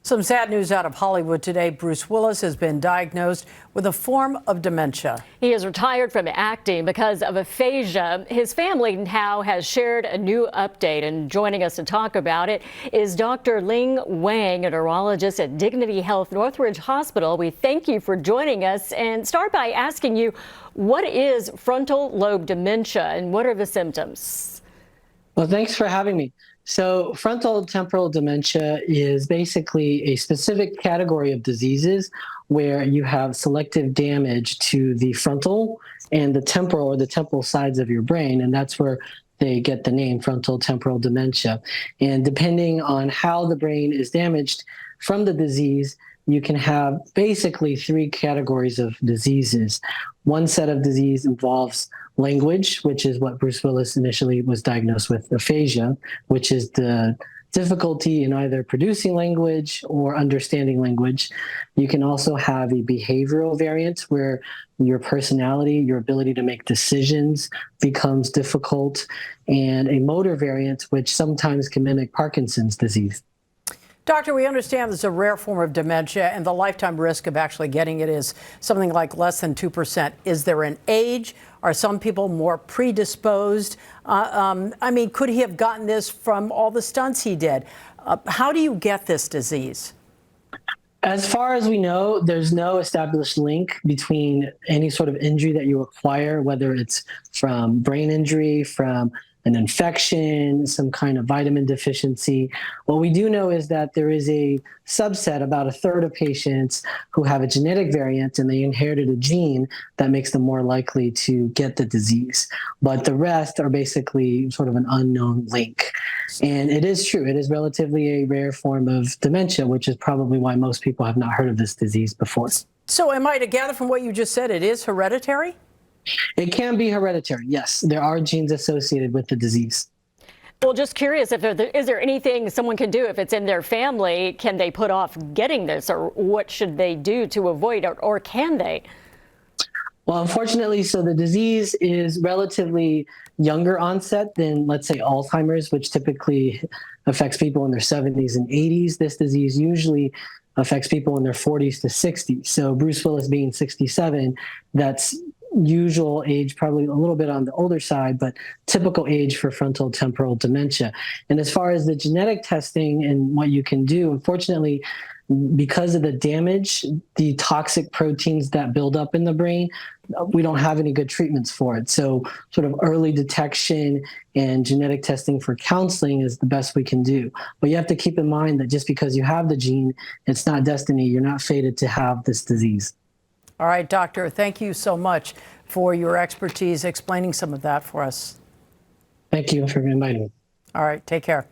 Some sad news out of Hollywood today. Bruce Willis has been diagnosed with a form of dementia. He is retired from acting because of aphasia. His family now has shared a new update, and joining us to talk about it is Dr. Liang Wang, a neurologist at Dignity Health Northridge Hospital. We thank you for joining us and start by asking you, what is frontal lobe dementia and what are the symptoms? Well, thanks for having me. So frontal temporal dementia is basically a specific category of diseases where you have selective damage to the frontal and the temporal sides of your brain, and that's where they get the name frontal temporal dementia. And depending on how the brain is damaged from the disease, you can have basically three categories of diseases. One set of disease involves language, which is what Bruce Willis initially was diagnosed with, aphasia, which is the difficulty in either producing language or understanding language. You can also have a behavioral variant where your personality, your ability to make decisions becomes difficult, and a motor variant, which sometimes can mimic Parkinson's disease. Doctor, we understand this is a rare form of dementia and the lifetime risk of actually getting it is something like less than 2%. Is there an age? Are some people more predisposed? I mean, could he have gotten this from all the stunts he did? How do you get this disease? As far as we know, there's no established link between any sort of injury that you acquire, whether it's from brain injury, from an infection, some kind of vitamin deficiency. What we do know is that there is a subset, about a third of patients who have a genetic variant and they inherited a gene that makes them more likely to get the disease. But the rest are basically sort of an unknown link. And it is true, it is relatively a rare form of dementia, which is probably why most people have not heard of this disease before. So am I to gather from what you just said, it is hereditary? It can be hereditary, yes. There are genes associated with the disease. Well, just curious, is there anything someone can do if it's in their family? Can they put off getting this, or what should they do to avoid it, or can they? Well, unfortunately, so the disease is relatively younger onset than, let's say, Alzheimer's, which typically affects people in their 70s and 80s. This disease usually affects people in their 40s to 60s. So Bruce Willis being 67, that's usual age, probably a little bit on the older side, but typical age for frontal temporal dementia. And as far as the genetic testing and what you can do, unfortunately, because of the damage, the toxic proteins that build up in the brain, we don't have any good treatments for it. So sort of early detection and genetic testing for counseling is the best we can do. But you have to keep in mind that just because you have the gene, it's not destiny. You're not fated to have this disease. All right, doctor, thank you so much for your expertise explaining some of that for us. Thank you for inviting me. All right, take care.